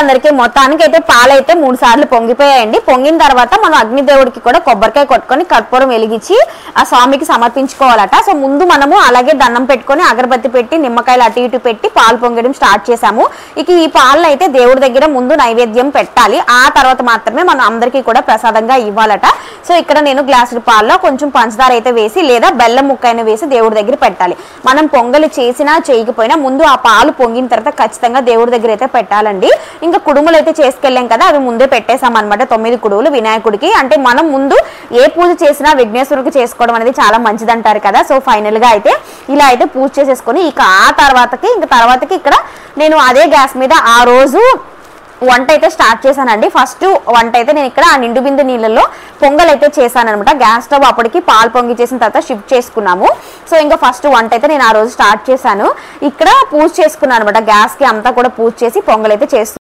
అందరికి మొత్తానికి అయితే పాలైతే 3 సార్లు పొంగిపోయాయండి. పొంగిన తర్వాత మనం అగ్నిదేవుడికి కూడా కొబ్బరికాయ కొట్టుకొని కర్పూరం వెలిగించి ఆ స్వామికి సమర్పించుకోవాలట. సో ముందు మనము అలాగే దండం పెట్టుకొని అగరబత్తి పెట్టి నిమ్మకాయలు అటు ఇటు పెట్టి పాలు పొంగడం స్టార్ట్ చేసాము. ఇక ఈ పాలను అయితే దేవుడి దగ్గర ముందు నైవేద్యం పెట్టాలి. ఆ తర్వాత మాత్రమే మనం అందరికీ కూడా ప్రసాదంగా ఇవ్వాలట. సో ఇక్కడ నేను గ్లాసుల పాలలో కొంచెం పంచదార అయితే వేసి లేదా బెల్లం ముక్కైనా వేసి దేవుడి దగ్గర పెట్టాలి. మనం పొంగలి చేసినా చేయకపోయినా ముందు ఆ పాలు పొంగిన తర్వాత ఖచ్చితంగా దేవుడి దగ్గర అయితే పెట్టాలండి. ఇంకా కుడుములు అయితే చేసుకెళ్ళాం కదా, అవి ముందే పెట్టేసాం అనమాట. 9 కుడుములు వినాయకుడికి. అంటే మనం ముందు ఏ పూజ చేసినా విఘ్నేశ్వరుడికి చేసుకోవడం అనేది చాలా మంచిది అంటారు కదా. సో ఫైనల్ గా అయితే ఇలా అయితే పూజ చేసేసుకొని ఇక ఆ తర్వాతకి ఇక్కడ నేను అదే గ్యాస్ మీద ఆ రోజు వంట అయితే స్టార్ట్ చేశానండి. ఫస్ట్ వంట అయితే నేను ఇక్కడ ఆ నిండు బిందు నీళ్ళలో పొంగల్ అయితే చేశాను అనమాట. గ్యాస్ స్టవ్ అప్పటికి పాలు పొంగి చేసిన తర్వాత షిఫ్ట్ చేసుకున్నాము. సో ఇంకా ఫస్ట్ వంట అయితే నేను ఆ రోజు స్టార్ట్ చేశాను. ఇక్కడ పూజ చేసుకున్నాను అనమాట. గ్యాస్ కి అంతా కూడా పూజ చేసి పొంగల్ అయితే చేస్తున్నాను.